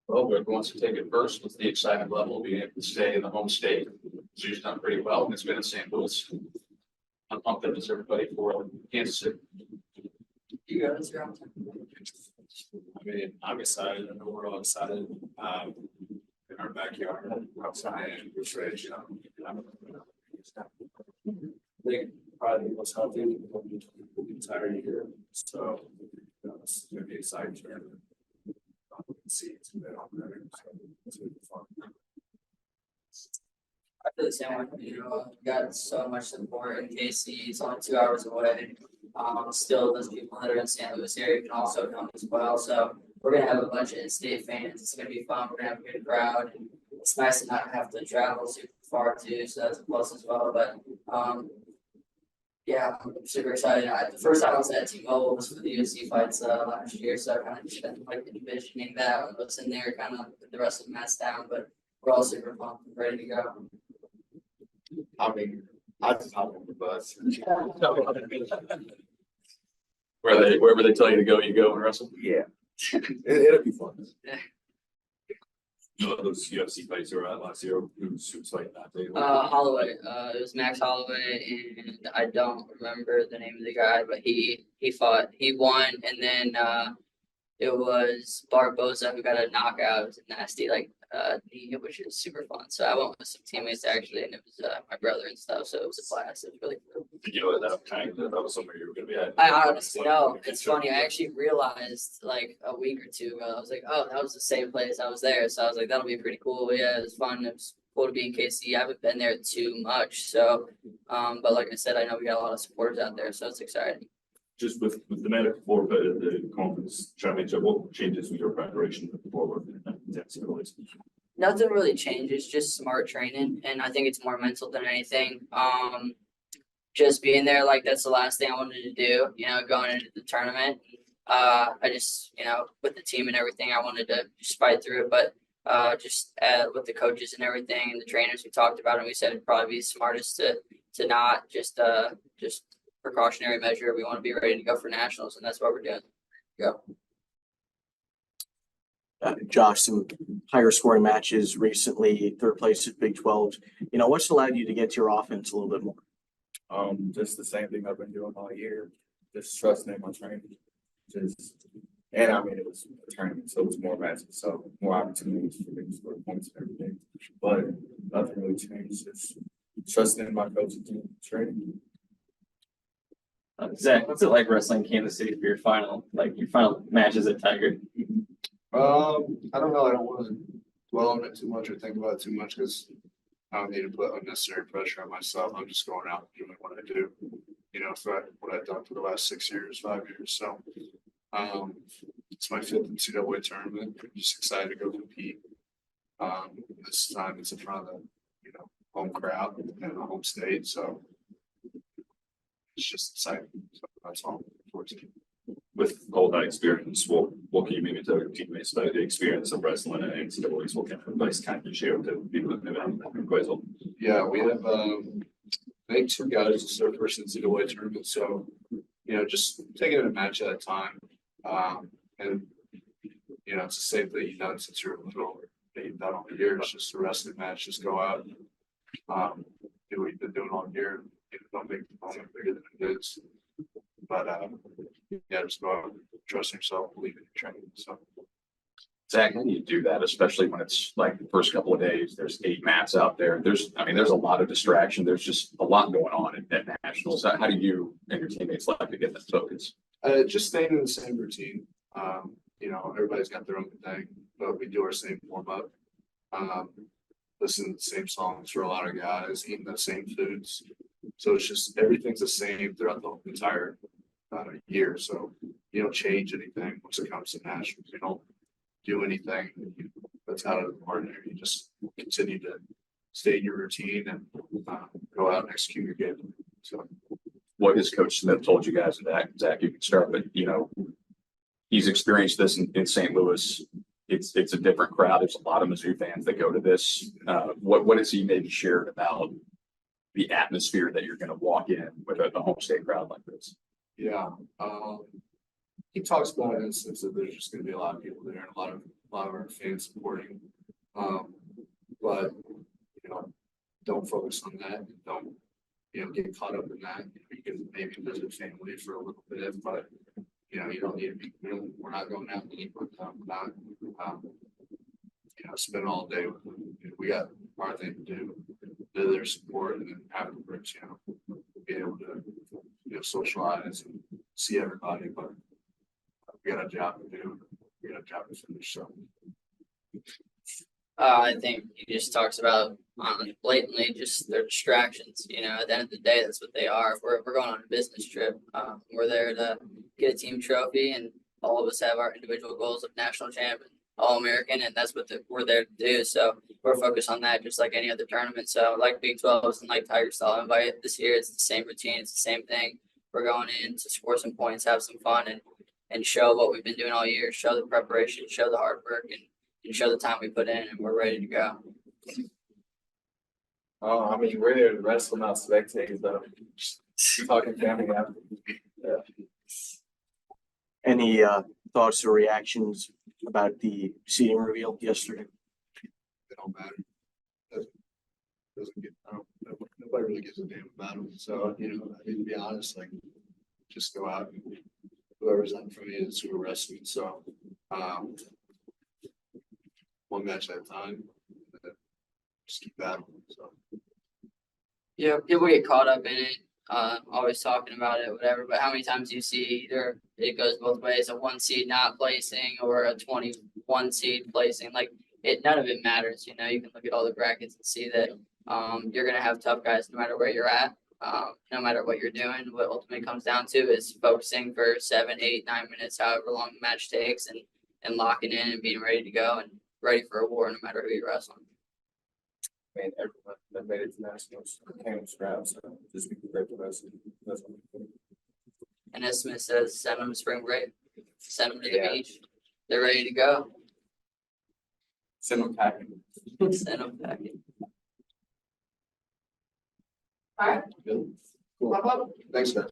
Well, whoever wants to take it first, what's the excitement level being able to stay in the home state? Mizzou's done pretty well, and it's been in St. Louis. I'm pumped up as everybody for Kansas City. You guys are on. I mean, I'm excited. I know we're all excited. In our backyard, outside, and we're ready. I think probably what's healthy the entire year. So it's gonna be exciting for everyone. See it's gonna be fun. I feel the same way. You know, we got so much support in KC. It's only 2 hours away. Still, those people that are in St. Louis area can also come as well. So we're gonna have a bunch of in-state fans. It's gonna be fun. We're gonna have a good crowd. And it's nice to not have to travel super far too. So that's a plus as well. But yeah, I'm super excited. The first time I was at T-Mobile was for the UFC fights last year, so I kind of just been like envisioning that when I was in there, kind of put the rest of the mats down. But we're all super pumped and ready to go. I mean, I just hop on the bus. Wherever they tell you to go, you go and wrestle. Yeah, it'll be fun. You know, those UFC fights were at last year. Who's fighting that day? Holloway. It was Max Holloway, and I don't remember the name of the guy, but he fought. He won, and then it was Barboza who got a knockout. It was a nasty knee, which is super fun. So I went with some teammates actually, and it was my brother and stuff. So it was a blast. It was really cool. Did you know that that was somewhere you were going to be at? I honestly know. It's funny. I actually realized like a week or two ago. I was like, oh, that was the same place I was there. So I was like, that'll be pretty cool. But yeah, it was fun. It was cool to be in KC. I haven't been there too much. So, but like I said, I know we got a lot of supporters out there, so it's exciting. Just with the medical forfeit of the conference championship, what changes with your preparation forward? Nothing really changes, just smart training, and I think it's more mental than anything. Just being there, like that's the last thing I wanted to do. You know, going into the tournament, I just, you know, with the team and everything, I wanted to just fight through it. But just with the coaches and everything and the trainers, we talked about it. And we said it'd probably be smartest to not just precautionary measure. We want to be ready to go for nationals, and that's what we're doing. Go. Josh, some higher scoring matches recently, third place at Big 12. You know, what's allowed you to get to your offense a little bit more? Just the same thing I've been doing all year. Just trusting in my training. And I mean, it was a tournament, so it was more matches, so more opportunities for me to score points and everything. But nothing really changed. Just trusting in my coaching team, training. Zach, what's it like wrestling Kansas City for your final matches at Tiger? I don't know. I don't want to dwell on it too much or think about it too much because I don't need to put unnecessary pressure on myself. I'm just going out and doing what I do, you know, for what I've done for the last 5 years. So it's my 5th NCAA tournament. I'm just excited to go compete. This time it's in front of the, you know, home crowd and the home state. So it's just exciting. So that's all. With all that experience, what can you maybe tell your teammates about the experience of wrestling and NCAAs? What kind of advice can you share with the people that maybe haven't quite well? Yeah, we have I think 2 guys. This is their first NCAA tournament, so you know, just taking it a match at a time. And you know, it's the same thing you've done since you're little. That you've done all year. It's just a wrestling match. Just go out, do what you've been doing all year. You know, don't make the moment bigger than it is. But yeah, just go out, trust yourself, believe in your training. So, Zach, how do you do that, especially when it's like the first couple of days? There's 8 mats out there. There's a lot of distraction. There's just a lot going on at nationals. How do you and your teammates like to get that focus? just staying in the same routine. You know, everybody's got their own thing, but we do our same warm up. Listen to the same songs for a lot of guys, eating the same foods. So it's just everything's the same throughout the entire year. So you don't change anything once it comes to nationals. You don't do anything that's out of the ordinary. You just continue to stay in your routine and go out and execute your game. So What has Coach Smith told you guys that, Zach, you can start, but you know, he's experienced this in St. Louis. It's a different crowd. There's a lot of Mizzou fans that go to this. What has he maybe shared about the atmosphere that you're going to walk in with a home state crowd like this? yeah, he talks about instances that there's just going to be a lot of people there and a lot lot of our fans supporting. But, you know, don't focus on that. Don't, you know, get caught up in that. You can maybe visit family for a little bit, but, you know, you don't need to be, we're not going out to eat with them. We're not, you know, spend all day with them. We got our thing to do, do their support, and then afterwards, you know, be able to, you know, socialize and see everybody, but we got a job to do. We got a job to finish, so. I think he just talks about blatantly just their distractions. You know, at the end of the day, that's what they are. We're going on a business trip. We're there to get a team trophy, and all of us have our individual goals of national champion, All-American, and that's what we're there to do. So we're focused on that, just like any other tournament. So like Big 12s and like Tiger Style Invite this year, it's the same routine. It's the same thing. We're going in to score some points, have some fun, and show what we've been doing all year. Show the preparation, show the hard work, and show the time we put in, and we're ready to go. Oh, I mean, we're there to wrestle, not spectators, though. Talking family after. Any thoughts or reactions about the seating reveal yesterday? It don't matter. Doesn't get, nobody really gives a damn about them. So, you know, I mean, to be honest, like, just go out and whoever's on for me is who we're wrestling. So, one match at a time, just keep battling. So, Yeah, people get caught up in it, always talking about it, whatever. But how many times do you see either it goes both ways, a 1 seed not placing or a 21 seed placing? Like none of it matters. You know, you can look at all the brackets and see that you're gonna have tough guys no matter where you're at, no matter what you're doing. What ultimately comes down to is focusing for 7, 8, 9 minutes, however long the match takes, and locking in and being ready to go and ready for a war no matter who you're wrestling. I mean, everyone that made it to nationals came from scratch, so just be prepared for us. That's what we do. And as Smith says, send them to spring break, send them to the Yeah. beach. They're ready to go. Send them packing. Send them packing. Cool. Thanks, guys.